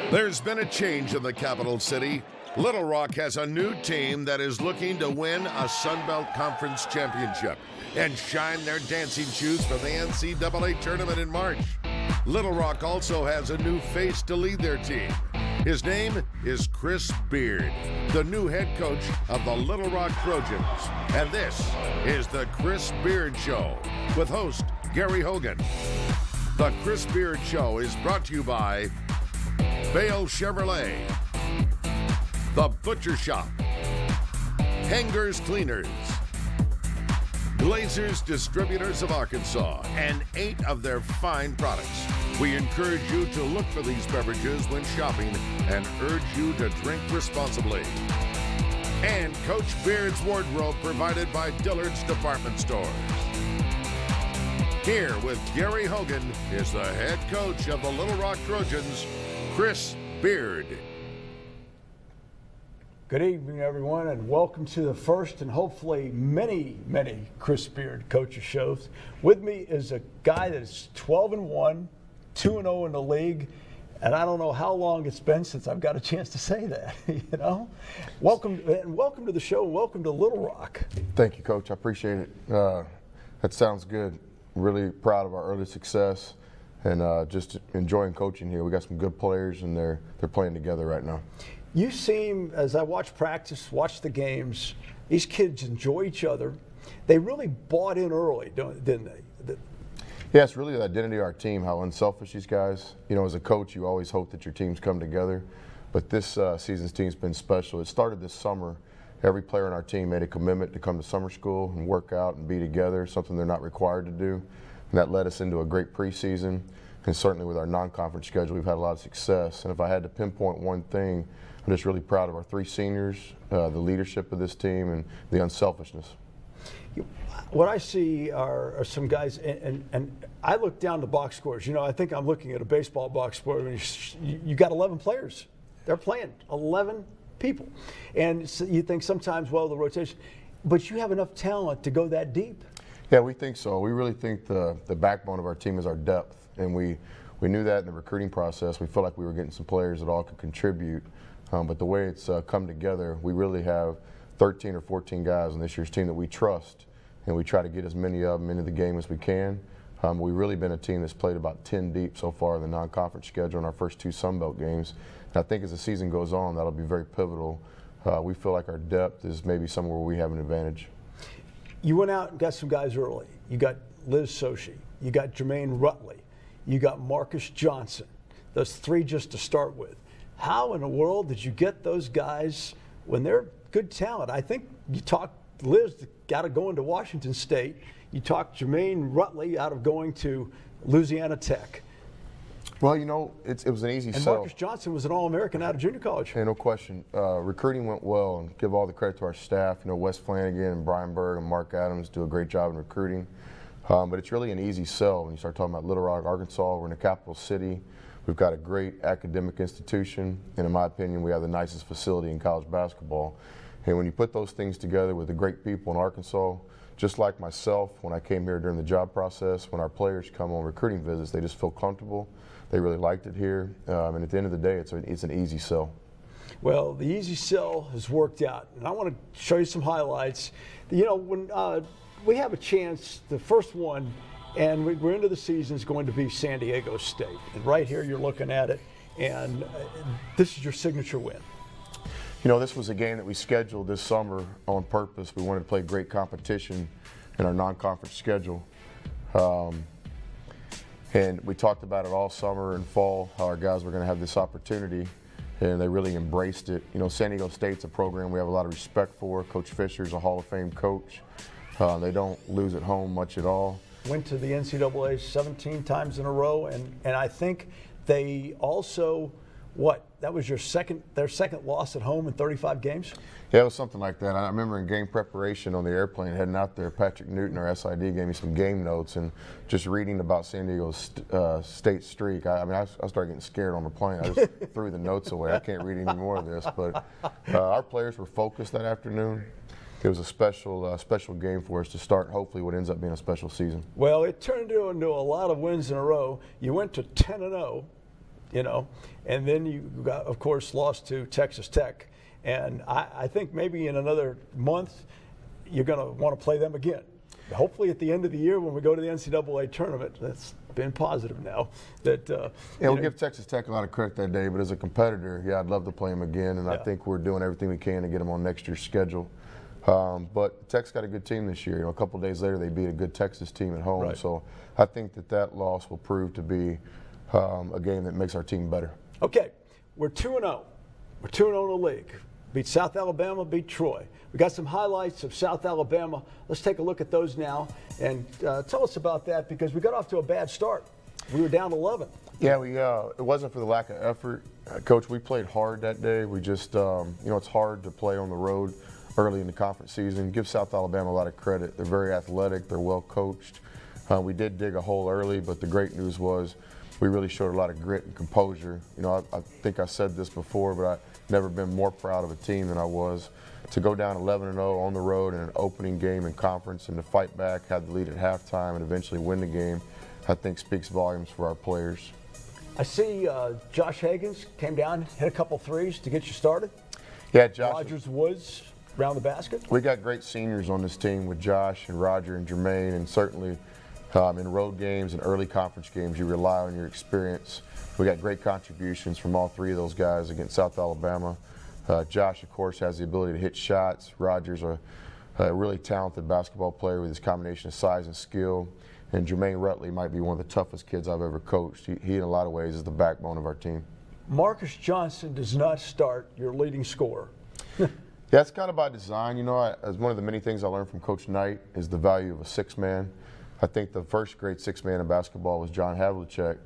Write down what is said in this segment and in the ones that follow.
There's been a change in the capital city. Little Rock has a new team that is looking to win a Sun Belt Conference championship and shine their dancing shoes for the NCAA tournament in March. Little Rock also has a new face to lead their team. His name is Chris Beard, the new head coach of the Little Rock Trojans. And this is the Chris Beard Show with host Gary Hogan. The Chris Beard Show is brought to you by Bale Chevrolet, The Butcher Shop, Hangers Cleaners, Glazers Distributors of Arkansas, and 8 of their fine products. We encourage you to look for these beverages when shopping and urge you to drink responsibly. And Coach Beard's wardrobe provided by Dillard's Department Stores. Here with Gary Hogan is the head coach of the Little Rock Trojans, Chris Beard. Good evening, everyone, and welcome to the first and hopefully many Chris Beard coaches shows. With me is a guy that is 12-1, 2-0 in the league, and I don't know how long it's been since I've got a chance to say that. You know, welcome to the show. Welcome to Little Rock. Thank you, Coach. I appreciate it. That sounds good. Really proud of our early success. And just enjoying coaching here. We got some good players, and they're playing together right now. You seem, as I watch practice, watch the games, these kids enjoy each other. They really bought in early, didn't they? Yeah, it's really the identity of our team, how unselfish these guys. You know, as a coach, you always hope that your teams come together. But this season's team's been special. It started this summer. Every player on our team made a commitment to come to summer school and work out and be together, something they're not required to do. And that led us into a great preseason. And certainly with our non-conference schedule, we've had a lot of success. And if I had to pinpoint one thing, I'm just really proud of our 3 seniors, the leadership of this team, and the unselfishness. What I see are some guys, and I look down the box scores. You know, I think I'm looking at a baseball box score. You got 11 players. They're playing, 11 people. And so you think sometimes, well, the rotation, but you have enough talent to go that deep. Yeah, we think so. We really think the backbone of our team is our depth, and we knew that in the recruiting process. We felt like we were getting some players that all could contribute, but the way it's come together, we really have 13 or 14 guys on this year's team that we trust, and we try to get as many of them into the game as we can. We've really been a team that's played about 10 deep so far in the non-conference schedule in our first 2 Sun Belt games, and I think as the season goes on, that'll be very pivotal. We feel like our depth is maybe somewhere where we have an advantage. You went out and got some guys early. You got Liz Sochi. You got Jermaine Rutley. You got Marcus Johnson. Those 3 just to start with. How in the world did you get those guys when they're good talent? I think you talked Liz out of going to Washington State. You talked Jermaine Rutley out of going to Louisiana Tech. Well, you know, it was an easy and sell. Marcus Johnson was an All-American out of junior college. Yeah, no question. Recruiting went well, and give all the credit to our staff. You know, Wes Flanagan and Brian Berg and Mark Adams do a great job in recruiting. But it's really an easy sell when you start talking about Little Rock, Arkansas. We're in the capital city. We've got a great academic institution, and in my opinion, we have the nicest facility in college basketball. And when you put those things together with the great people in Arkansas, just like myself, when I came here during the job process, when our players come on recruiting visits, they just feel comfortable. They really liked it here, and at the end of the day, it's an easy sell. Well, the easy sell has worked out, and I want to show you some highlights. You know, when we have a chance, the first one, and we're into the season, is going to be San Diego State. And right here, you're looking at it, and this is your signature win. You know, this was a game that we scheduled this summer on purpose. We wanted to play great competition in our non-conference schedule. And we talked about it all summer and fall, how our guys were going to have this opportunity, and they really embraced it. You know, San Diego State's a program we have a lot of respect for. Coach Fisher's a Hall of Fame coach. They don't lose at home much at all. Went to the NCAA 17 times in a row, and I think they also, that was their second loss at home in 35 games? Yeah, it was something like that. I remember in game preparation on the airplane heading out there, Patrick Newton, our SID, gave me some game notes, and just reading about San Diego State streak, I started getting scared on the plane. I just threw the notes away. I can't read any more of this. But our players were focused that afternoon. It was a special game for us to start, hopefully, what ends up being a special season. Well, it turned into a lot of wins in a row. You went to 10-0. And then you got, of course, lost to Texas Tech. And I think maybe in another month, you're going to want to play them again. Hopefully at the end of the year when we go to the NCAA tournament, that's been positive now. We'll give Texas Tech a lot of credit that day, but as a competitor, I'd love to play them again, and I think we're doing everything we can to get them on next year's schedule. But Tech's got a good team this year. A couple of days later, they beat a good Texas team at home. Right. So I think that loss will prove to be a game that makes our team better. Okay, we're 2-0. We're 2-0 in the league. Beat South Alabama, beat Troy. We got some highlights of South Alabama. Let's take a look at those now and tell us about that, because we got off to a bad start. We were down 11. Yeah, it wasn't for the lack of effort. Coach, we played hard that day. We just, it's hard to play on the road early in the conference season. Give South Alabama a lot of credit. They're very athletic. They're well coached. We did dig a hole early, but the great news was we really showed a lot of grit and composure. I think I said this before, but I've never been more proud of a team than I was. To go down 11-0 on the road in an opening game in conference and to fight back, had the lead at halftime, and eventually win the game, I think speaks volumes for our players. I see Josh Hagen came down, hit a couple threes to get you started. Yeah, Josh. Rogers Woods around the basket. We got great seniors on this team with Josh and Roger and Jermaine, and certainly in road games and early conference games, you rely on your experience. We got great contributions from all three of those guys against South Alabama. Josh, of course, has the ability to hit shots. Roger's a really talented basketball player with his combination of size and skill. And Jermaine Rutley might be one of the toughest kids I've ever coached. He in a lot of ways, is the backbone of our team. Marcus Johnson does not start, your leading scorer. Yeah, it's kind of by design. As one of the many things I learned from Coach Knight is the value of a six-man. I think the first great six-man in basketball was John Havlicek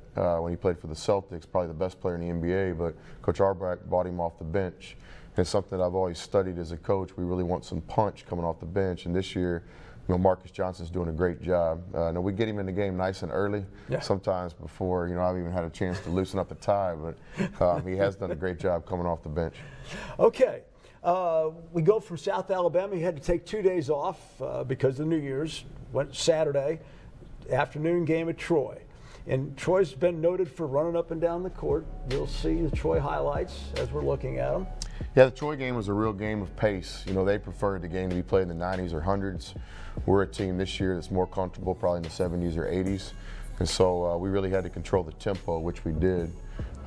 when he played for the Celtics, probably the best player in the NBA, but Coach Auerbach brought him off the bench. And it's something that I've always studied as a coach. We really want some punch coming off the bench, and this year, Marcus Johnson's doing a great job. We get him in the game nice and early, sometimes before, I've even had a chance to loosen up the tie, but he has done a great job coming off the bench. Okay. We go from South Alabama. You had to take 2 days off because of New Year's. Went Saturday, afternoon game at Troy. And Troy's been noted for running up and down the court. You'll see the Troy highlights as we're looking at them. Yeah, the Troy game was a real game of pace. They preferred the game to be played in the 90s or 100s. We're a team this year that's more comfortable probably in the 70s or 80s. And so we really had to control the tempo, which we did.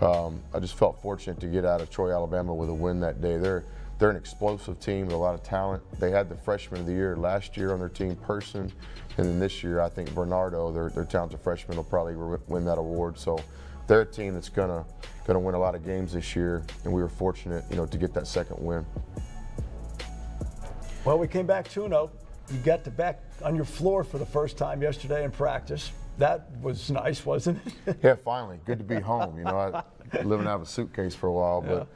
I just felt fortunate to get out of Troy, Alabama with a win that day. They're an explosive team with a lot of talent. They had the freshman of the year last year on their team, Person, and then this year I think Bernardo, their talented freshman, will probably win that award. So they're a team that's gonna win a lot of games this year, and we were fortunate, to get that second win. Well, we came back 2-0. You got to back on your floor for the first time yesterday in practice. That was nice, wasn't it? Yeah, finally. Good to be home. I've been living out of a suitcase for a while, but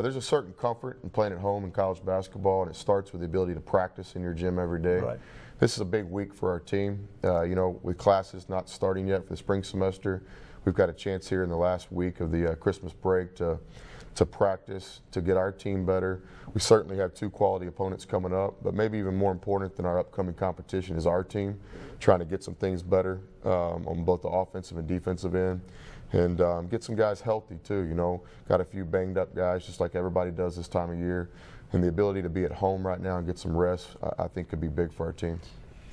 there's a certain comfort in playing at home in college basketball, and it starts with the ability to practice in your gym every day. Right. This is a big week for our team. With classes not starting yet for the spring semester, we've got a chance here in the last week of the Christmas break to practice, to get our team better. We certainly have two quality opponents coming up, but maybe even more important than our upcoming competition is our team, trying to get some things better on both the offensive and defensive end, and get some guys healthy too. Got a few banged up guys, just like everybody does this time of year, and the ability to be at home right now and get some rest, I think could be big for our team.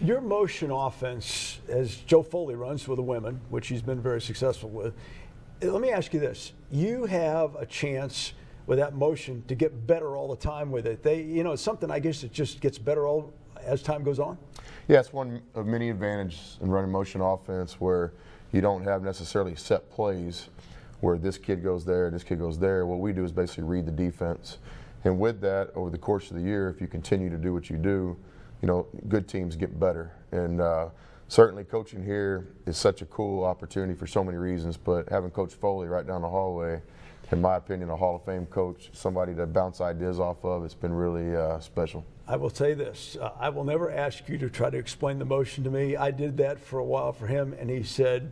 Your motion offense, as Joe Foley runs with the women, which he's been very successful with, let me ask you this. You have a chance with that motion to get better all the time with it. It's something, I guess, it just gets better as time goes on? Yeah, it's one of many advantages in running motion offense where you don't have necessarily set plays where this kid goes there, this kid goes there. What we do is basically read the defense. And with that, over the course of the year, if you continue to do what you do, good teams get better. And certainly coaching here is such a cool opportunity for so many reasons, but having Coach Foley right down the hallway, in my opinion, a Hall of Fame coach, somebody to bounce ideas off of, it's been really special. I will say this, I will never ask you to try to explain the motion to me. I did that for a while for him, and he said,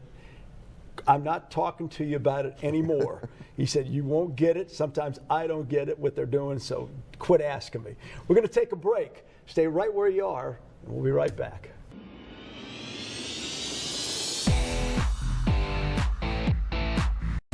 I'm not talking to you about it anymore. He said, you won't get it. Sometimes I don't get it, what they're doing, so quit asking me. We're going to take a break. Stay right where you are, and we'll be right back.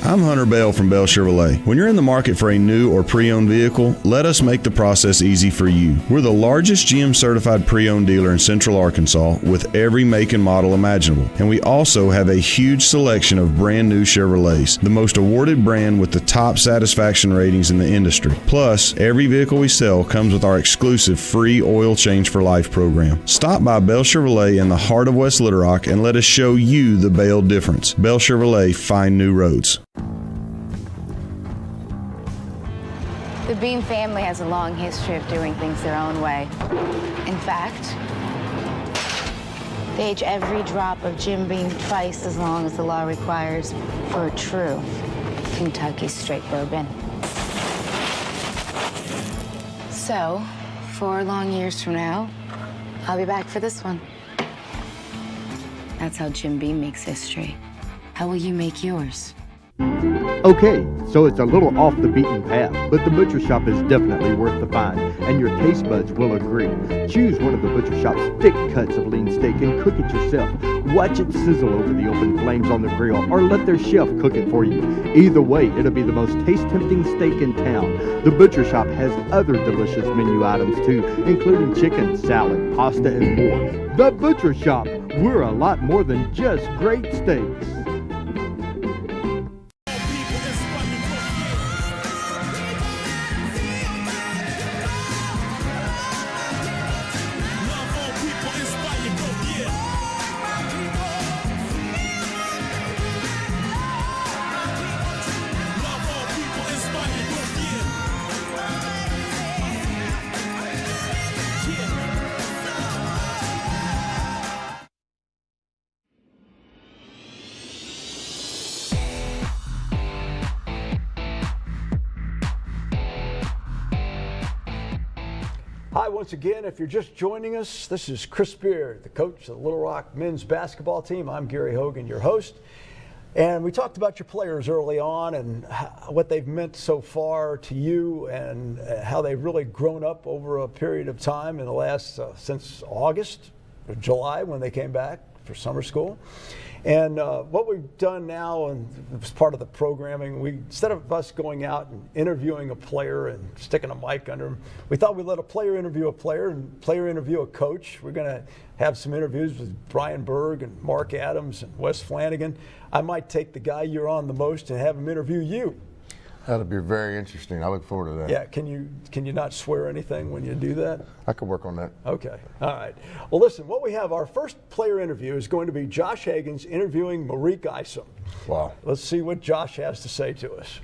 I'm Hunter Bell from Bell Chevrolet. When you're in the market for a new or pre-owned vehicle, let us make the process easy for you. We're the largest GM certified pre-owned dealer in Central Arkansas with every make and model imaginable. And we also have a huge selection of brand new Chevrolets, the most awarded brand with the top satisfaction ratings in the industry. Plus, every vehicle we sell comes with our exclusive free oil change for life program. Stop by Bell Chevrolet in the heart of West Little Rock and let us show you the Bell difference. Bell Chevrolet, find new roads. The Beam family has a long history of doing things their own way. In fact, they age every drop of Jim Beam twice as long as the law requires for a true Kentucky straight bourbon. So, 4 long years from now, I'll be back for this one. That's how Jim Beam makes history. How will you make yours? Okay, so it's a little off the beaten path, but the butcher shop is definitely worth the find, and your taste buds will agree. Choose one of the butcher shop's thick cuts of lean steak and cook it yourself. Watch it sizzle over the open flames on the grill, or let their chef cook it for you. Either way, it'll be the most taste-tempting steak in town. The butcher shop has other delicious menu items too, including chicken, salad, pasta, and more. The butcher shop, we're a lot more than just great steaks. Hi, once again, if you're just joining us, this is Chris Beard, the coach of the Little Rock men's basketball team. I'm Gary Hogan, your host. And we talked about your players early on and what they've meant so far to you and how they've really grown up over a period of time in the last, since August or July when they came back for summer school. And what we've done now, and it was part of the programming, instead of us going out and interviewing a player and sticking a mic under him, we thought we'd let a player interview a player and player interview a coach. We're going to have some interviews with Brian Berg and Mark Adams and Wes Flanagan. I might take the guy you're on the most and have him interview you. That'll be very interesting. I look forward to that. Yeah, can you not swear anything when you do that? I can work on that. Okay, all right. Well, listen, what we have, our first player interview is going to be Josh Hagen's interviewing Marique Isom. Wow. Let's see what Josh has to say to us.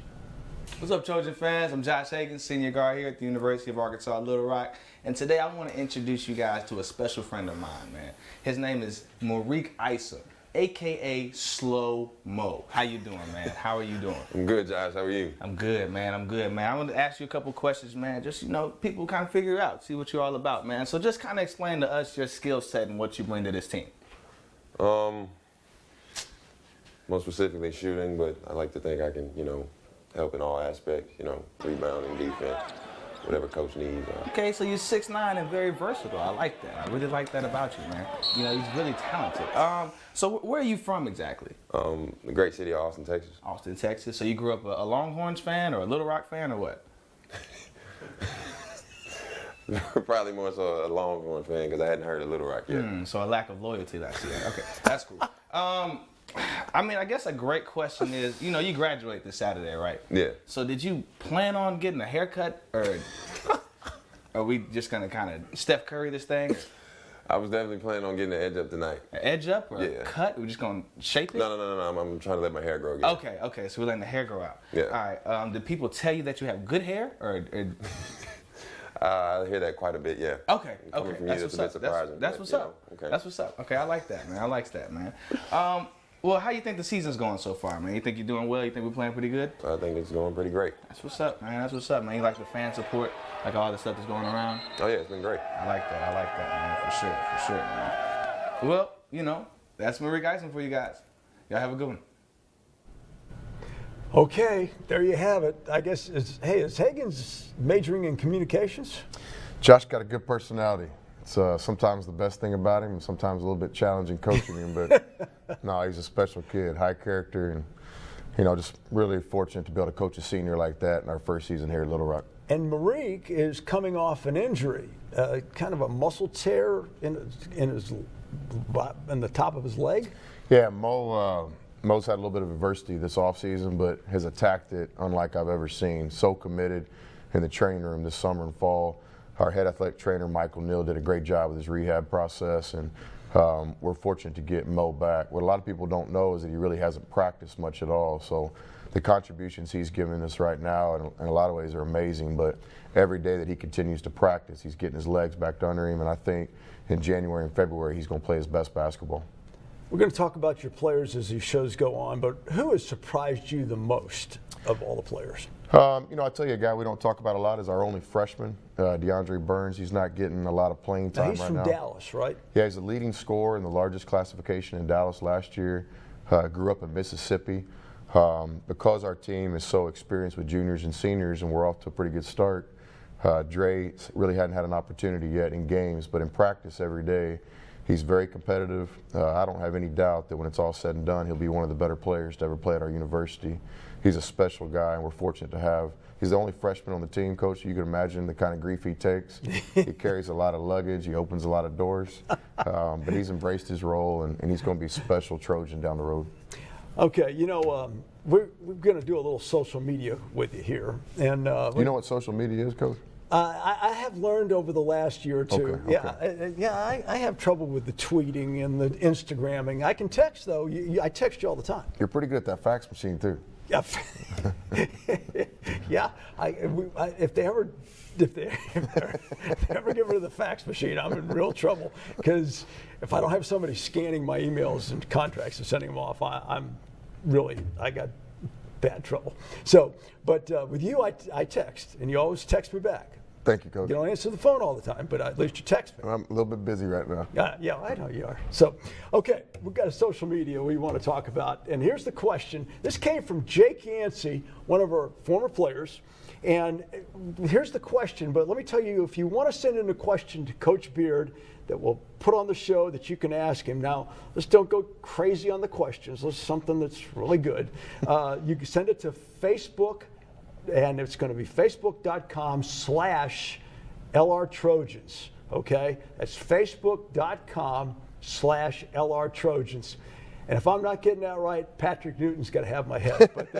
What's up, Trojan fans? I'm Josh Hagen, senior guard here at the University of Arkansas Little Rock. And today I want to introduce you guys to a special friend of mine, man. His name is Marique Isom, a.k.a. Slow Mo. How you doing, man? How are you doing? I'm good, Josh. How are you? I'm good, man. I'm good, man. I want to ask you a couple questions, man. Just, people kind of figure out, see what you're all about, man. So just kind of explain to us your skill set and what you bring to this team. Most specifically shooting, but I like to think I can, help in all aspects, rebounding, defense, whatever coach needs. Okay, so you're 6'9" and very versatile. I like that. I really like that about you, man. He's really talented. So where are you from exactly? The great city of Austin, Texas. Austin, Texas. So you grew up a Longhorns fan or a Little Rock fan or what? Probably more so a Longhorn fan because I hadn't heard of Little Rock yet. So a lack of loyalty, I see. Okay, that's cool. I guess a great question is, you graduate this Saturday, right? Yeah. So did you plan on getting a haircut, or are we just gonna kind of Steph Curry this thing? I was definitely planning on getting an edge up tonight. An edge up or Yeah. a cut? We're just gonna shape it? No. I'm trying to let my hair grow again. Okay. So we're letting the hair grow out. Yeah. All right. Did people tell you that you have good hair, or I hear that quite a bit, yeah. Okay. Coming from you, That's it's what's a bit up. surprising. That's but, what's up. Okay. That's what's up. Okay, I like that, man. Well, how you think the season's going so far, man? You think you're doing well? You think we're playing pretty good? I think it's going pretty great. That's what's up, man. You like the fan support, like all the stuff that's going around? Oh, yeah, it's been great. I like that, man. For sure, man. Well, that's Marique Isom for you guys. Y'all have a good one. Okay, there you have it. I guess, is Hagen's majoring in communications? Josh got a good personality. It's sometimes the best thing about him and sometimes a little bit challenging coaching him, but no, he's a special kid, high character, and just really fortunate to be able to coach a senior like that in our first season here at Little Rock. And Marique is coming off an injury, kind of a muscle tear in the top of his leg. Yeah, Mo's had a little bit of adversity this offseason, but has attacked it unlike I've ever seen. So committed in the training room this summer and fall. Our head athletic trainer, Michael Neal, did a great job with his rehab process, and we're fortunate to get Mo back. What a lot of people don't know is that he really hasn't practiced much at all. So the contributions he's giving us right now in a lot of ways are amazing, but every day that he continues to practice, he's getting his legs back under him, and I think in January and February he's going to play his best basketball. We're going to talk about your players as these shows go on, but who has surprised you the most of all the players? I'll tell you a guy we don't talk about a lot is our only freshman, DeAndre Burns. He's not getting a lot of playing time right now. He's from Dallas, right? Yeah, he's the leading scorer in the largest classification in Dallas last year. Grew up in Mississippi. Because our team is so experienced with juniors and seniors and we're off to a pretty good start, Dre really hadn't had an opportunity yet in games, but in practice every day, he's very competitive. I don't have any doubt that when it's all said and done, he'll be one of the better players to ever play at our university. He's a special guy, and we're fortunate to have. He's the only freshman on the team, Coach. You can imagine the kind of grief he takes. He carries a lot of luggage. He opens a lot of doors. But he's embraced his role, and he's going to be a special Trojan down the road. Okay, we're going to do a little social media with you here. And you know what social media is, Coach? I have learned over the last year or two. Okay. I have trouble with the tweeting and the Instagramming. I can text, though. I text you all the time. You're pretty good at that fax machine, too. Yeah. Yeah. If they ever get rid of the fax machine, I'm in real trouble. Because if I don't have somebody scanning my emails and contracts and sending them off, I got bad trouble. So, but with you, I text, and you always text me back. Thank you, Coach. You don't answer the phone all the time, but at least you text me. I'm a little bit busy right now. Yeah, I know you are. So, okay, we've got a social media we want to talk about. And here's the question. This came from Jake Yancey, one of our former players. And here's the question. But let me tell you, if you want to send in a question to Coach Beard that we'll put on the show that you can ask him. Now, let's don't go crazy on the questions. Let's something that's really good. You can send it to Facebook. And it's going to be facebook.com/LR Trojans. Okay? That's facebook.com/LR Trojans. And if I'm not getting that right, Patrick Newton's got to have my head. But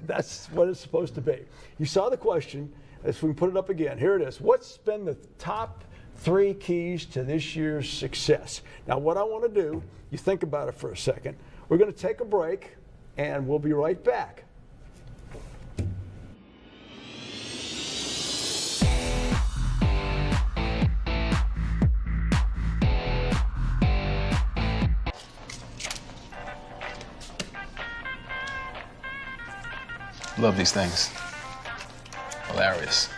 that's what it's supposed to be. You saw the question. If we can put it up again. Here it is. What's been the top 3 keys to this year's success? Now, what I want to do, you think about it for a second. We're going to take a break, and we'll be right back. Love these things. Hilarious.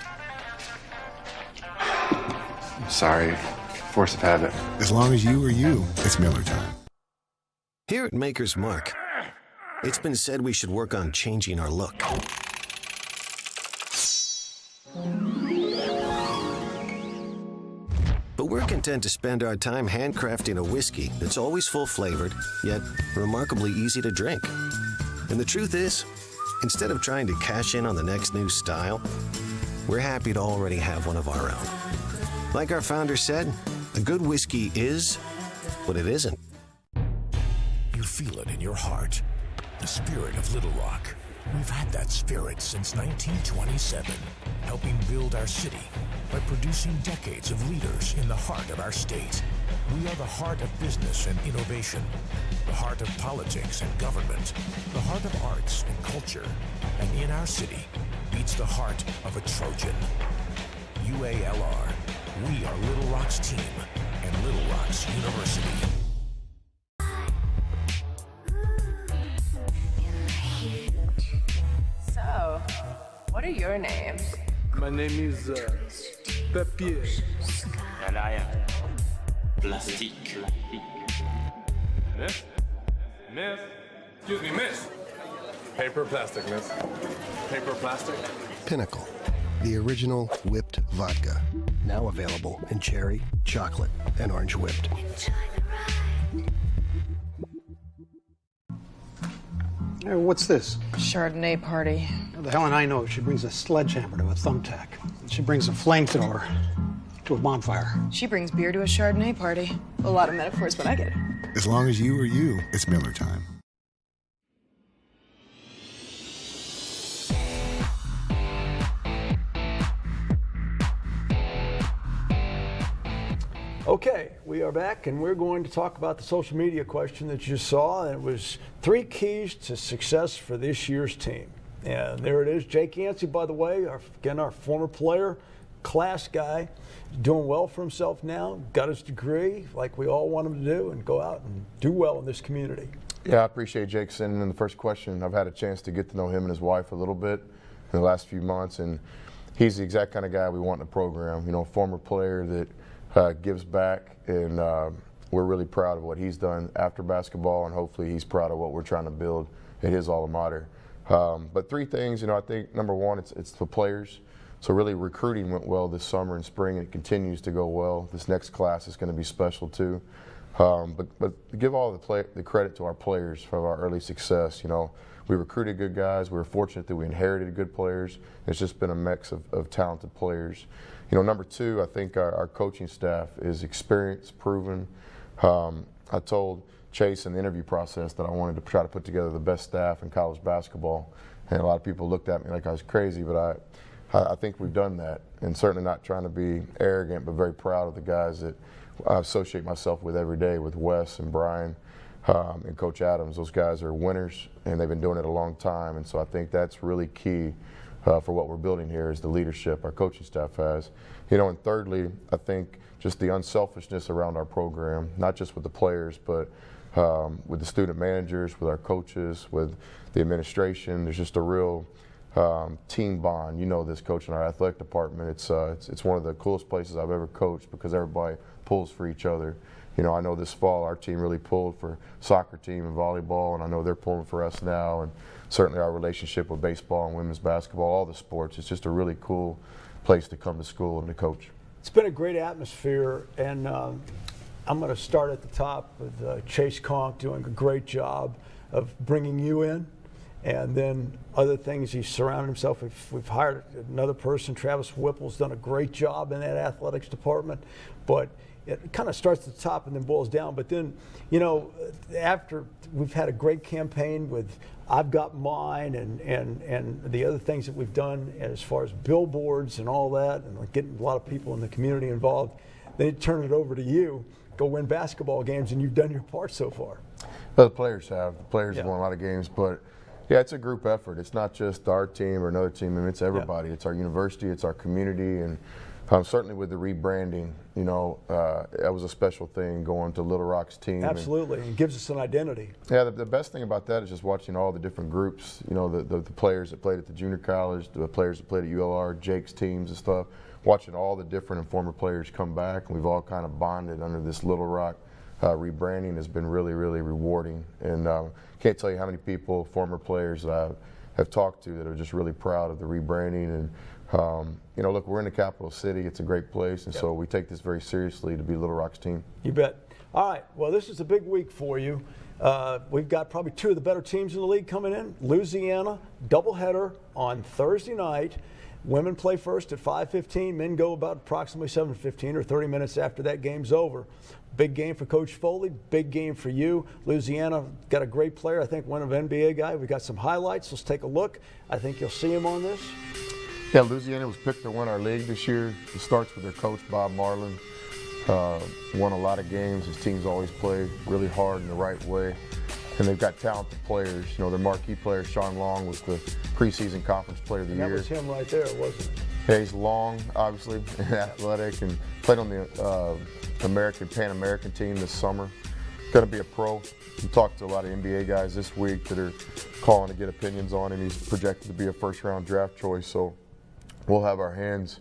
Sorry, force of habit. As long as you are you, it's Miller time. Here at Maker's Mark, it's been said we should work on changing our look. But we're content to spend our time handcrafting a whiskey that's always full-flavored, yet remarkably easy to drink. And the truth is, instead of trying to cash in on the next new style, we're happy to already have one of our own. Like our founder said, a good whiskey is what it isn't. You feel it in your heart. The spirit of Little Rock. We've had that spirit since 1927, helping build our city by producing decades of leaders in the heart of our state. We are the heart of business and innovation, the heart of politics and government, the heart of arts and culture, and in our city beats the heart of a Trojan. UALR, we are Little Rock's team and Little Rock's university. So, what are your names? My name is Papier. And I am Plastique. Miss? Miss? Excuse me, miss. Paper plastic, miss. Paper plastic. Pinnacle, the original whipped vodka. Now available in cherry, chocolate, and orange whipped. Hey, what's this? Chardonnay party. How the hell and I know? She brings a sledgehammer to a thumbtack. She brings a flamethrower to a bonfire. She brings beer to a Chardonnay party. A lot of metaphors, but I get it. As long as you are you, it's Miller time. Okay, we are back, and we're going to talk about the social media question that you saw, and it was 3 keys to success for this year's team. And there it is. Jake Yancey, by the way, our former player, class guy, doing well for himself now, got his degree like we all want him to do, and go out and do well in this community. Yeah, I appreciate Jake sending in the first question. I've had a chance to get to know him and his wife a little bit in the last few months, and he's the exact kind of guy we want in the program. You know, a former player that gives back, and we're really proud of what he's done after basketball, and hopefully he's proud of what we're trying to build at his alma mater. But 3 things, you know, I think number 1, it's the players. So really recruiting went well this summer and spring, and it continues to go well. This next class is going to be special too. But give all the credit to our players for our early success. You know, we recruited good guys. We were fortunate that we inherited good players. It's just been a mix of talented players. You know, number 2, I think our coaching staff is experienced, proven. I told Chase in the interview process that I wanted to try to put together the best staff in college basketball, and a lot of people looked at me like I was crazy, but I think we've done that, and certainly not trying to be arrogant, but very proud of the guys that I associate myself with every day, with Wes and Brian and Coach Adams. Those guys are winners, and they've been doing it a long time, and so I think that's really key for what we're building here is the leadership our coaching staff has. You know, and thirdly, I think just the unselfishness around our program, not just with the players, but with the student managers, with our coaches, with the administration. There's just a real team bond. You know this, coach, in our athletic department. It's one of the coolest places I've ever coached because everybody pulls for each other. You know, I know this fall our team really pulled for soccer team and volleyball, and I know they're pulling for us now. And certainly our relationship with baseball and women's basketball, all the sports, it's just a really cool place to come to school and to coach. It's been a great atmosphere, and I'm going to start at the top with Chase Conk doing a great job of bringing you in, and then other things he's surrounded himself with. We've hired another person, Travis Whipple's done a great job in that athletics department, but it kind of starts at the top and then boils down. But then, you know, after we've had a great campaign with I've Got Mine and the other things that we've done as far as billboards and all that, and like getting a lot of people in the community involved, they turn it over to you, go win basketball games, and you've done your part so far. Well, the players have. The players have won a lot of games, but yeah, it's a group effort. It's not just our team or another team. I mean, it's everybody. It's our university. It's our community. And certainly with the rebranding, you know, that was a special thing going to Little Rock's team. Absolutely. It gives us an identity. Yeah, the best thing about that is just watching all the different groups, you know, the players that played at the junior college, the players that played at ULR, Jake's teams and stuff, watching all the different and former players come back. And we've all kind of bonded under this Little Rock rebranding has been really, really rewarding. And can't tell you how many people, former players that I have talked to that are just really proud of the rebranding. And you know, look, we're in the capital city. It's a great place, and so we take this very seriously to be Little Rock's team. You bet. All right. Well, this is a big week for you. We've got probably 2 of the better teams in the league coming in. Louisiana, doubleheader on Thursday night. Women play first at 5:15. Men go about approximately 7:15 or 30 minutes after that game's over. Big game for Coach Foley, big game for you. Louisiana got a great player, I think one of NBA guy. We got some highlights. Let's take a look. I think you'll see him on this. Yeah, Louisiana was picked to win our league this year. It starts with their coach, Bob Marlin. Won a lot of games. His teams always play really hard in the right way. And they've got talented players. You know, their marquee player, Sean Long, was the preseason conference player of the year. That was him right there, wasn't it? Yeah, he's long, obviously, and athletic, and played on the Pan American team this summer. Going to be a pro. We talked to a lot of NBA guys this week that are calling to get opinions on him. He's projected to be a first-round draft choice, so we'll have our hands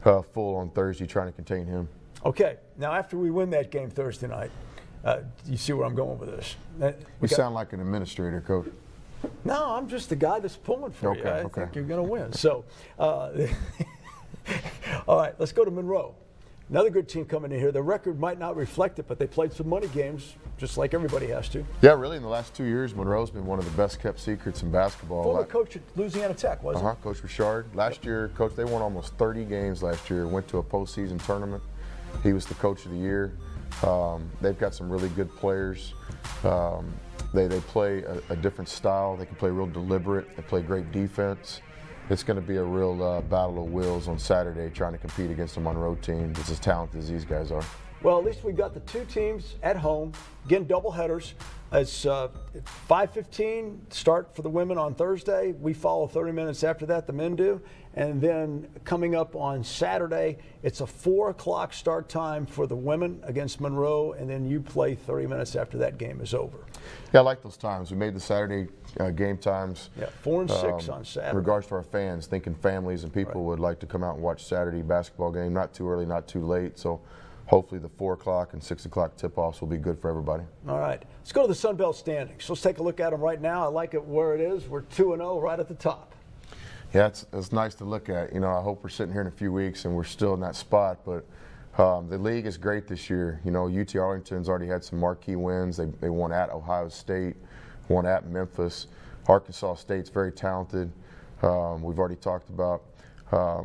full on Thursday trying to contain him. Okay, now after we win that game Thursday night, you see where I'm going with this. You sound like an administrator, Coach. No, I'm just the guy that's pulling for you. I think you're going to win. So, all right, let's go to Monroe. Another good team coming in here. The record might not reflect it, but they played some money games, just like everybody has to. Yeah, really, in the last 2 years, Monroe's been one of the best kept secrets in basketball. Former coach at Louisiana Tech, wasn't he? Coach Richard. Last year, Coach, they won almost 30 games last year, went to a postseason tournament. He was the coach of the year. They've got some really good players. They play a different style. They can play real deliberate. They play great defense. It's going to be a real battle of wills on Saturday trying to compete against a Monroe team that's as talented as these guys are. Well, at least we got the two teams at home. Again, double headers. It's 5:15 start for the women on Thursday. We follow 30 minutes after that, the men do. And then coming up on Saturday, it's a 4 o'clock start time for the women against Monroe, and then you play 30 minutes after that game is over. Yeah, I like those times. We made the Saturday game times. Yeah, 4 and 6 on Saturday. In regards to our fans, thinking families and people would like to come out and watch Saturday basketball game, not too early, not too late. So hopefully the 4 o'clock and 6 o'clock tip-offs will be good for everybody. All right. Let's go to the Sun Belt standings. Let's take a look at them right now. I like it where it is. We're 2-0 right at the top. Yeah, it's nice to look at. You know, I hope we're sitting here in a few weeks and we're still in that spot. But the league is great this year. You know, UT Arlington's already had some marquee wins. They won at Ohio State, won at Memphis. Arkansas State's very talented. We've already talked about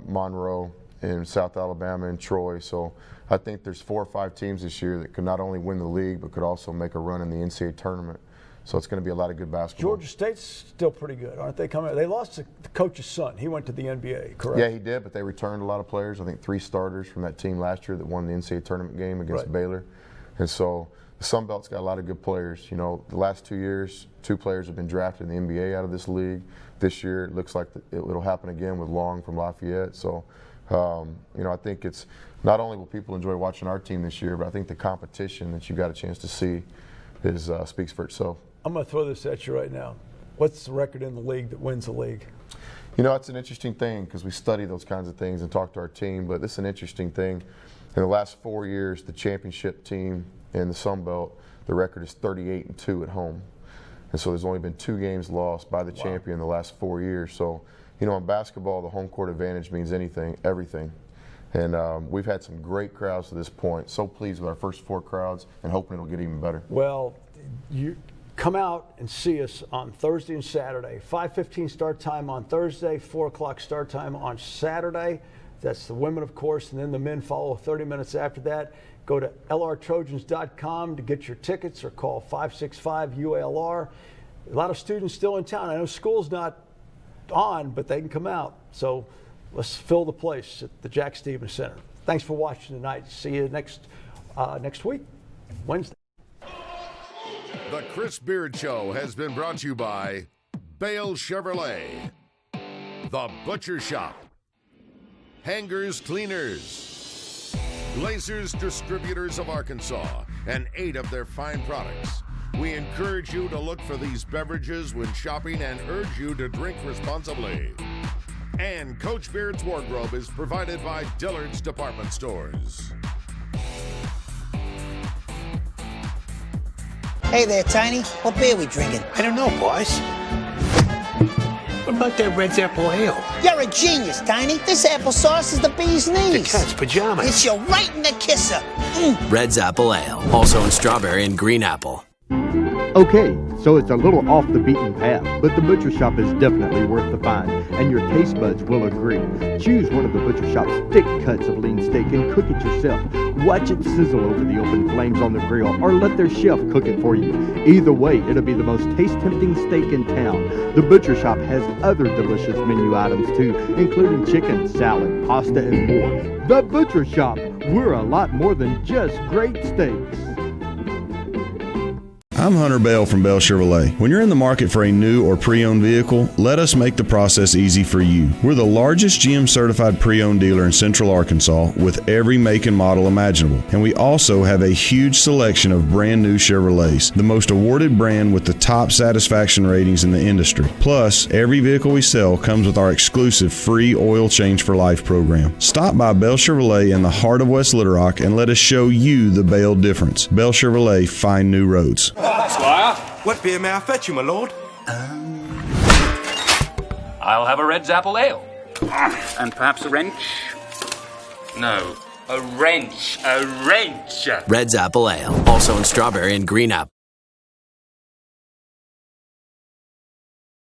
Monroe in South Alabama and Troy. So I think there's 4 or 5 teams this year that could not only win the league but could also make a run in the NCAA tournament. So it's going to be a lot of good basketball. Georgia State's still pretty good, aren't they? They lost the coach's son. He went to the NBA, correct? Yeah, he did, but they returned a lot of players. I think 3 starters from that team last year that won the NCAA tournament game against Baylor. And so the Sun Belt's got a lot of good players. You know, the last 2 years, 2 players have been drafted in the NBA out of this league. This year, it looks like it'll happen again with Long from Lafayette. So, you know, I think it's not only will people enjoy watching our team this year, but I think the competition that you got a chance to see speaks for itself. I'm going to throw this at you right now. What's the record in the league that wins the league? You know, it's an interesting thing because we study those kinds of things and talk to our team, but this is an interesting thing. In the last 4 years, the championship team in the Sun Belt, the record is 38-2 at home. And so there's only been 2 games lost by the champion in the last 4 years. So, you know, in basketball, the home court advantage means everything. And we've had some great crowds to this point. So pleased with our first 4 crowds and hoping it'll get even better. Well, you come out and see us on Thursday and Saturday. 5:15 start time on Thursday, 4 o'clock start time on Saturday. That's the women, of course, and then the men follow 30 minutes after that. Go to lrtrojans.com to get your tickets or call 565-UALR. A lot of students still in town. I know school's not on, but they can come out. So let's fill the place at the Jack Stevens Center. Thanks for watching tonight. See you next week, Wednesday. The Chris Beard Show has been brought to you by Bale Chevrolet, The Butcher Shop, Hangers Cleaners, Glazers Distributors of Arkansas, and 8 of their fine products. We encourage you to look for these beverages when shopping and urge you to drink responsibly. And Coach Beard's wardrobe is provided by Dillard's Department Stores. Hey there, Tiny. What beer we drinking? I don't know, boss. What about that Red's Apple Ale? You're a genius, Tiny. This applesauce is the bee's knees. The cat's pajamas. It's you right in the kisser. Red's Apple Ale, also in strawberry and green apple. Okay, so it's a little off the beaten path, but the Butcher Shop is definitely worth the find, and your taste buds will agree. Choose one of the Butcher Shop's thick cuts of lean steak and cook it yourself. Watch it sizzle over the open flames on the grill, or let their chef cook it for you. Either way, it'll be the most taste-tempting steak in town. The Butcher Shop has other delicious menu items too, including chicken, salad, pasta, and more. The Butcher Shop, we're a lot more than just great steaks. I'm Hunter Bell from Bell Chevrolet. When you're in the market for a new or pre-owned vehicle, let us make the process easy for you. We're the largest GM certified pre-owned dealer in Central Arkansas with every make and model imaginable. And we also have a huge selection of brand new Chevrolets, the most awarded brand with the top satisfaction ratings in the industry. Plus, every vehicle we sell comes with our exclusive free oil change for life program. Stop by Bell Chevrolet in the heart of West Little Rock and let us show you the Bell difference. Bell Chevrolet, find new roads. Squire, what beer may I fetch you, my lord? I'll have a Red's Apple Ale. And perhaps a wrench? No, A wrench. A wrench. Red's Apple Ale, also in strawberry and green apple.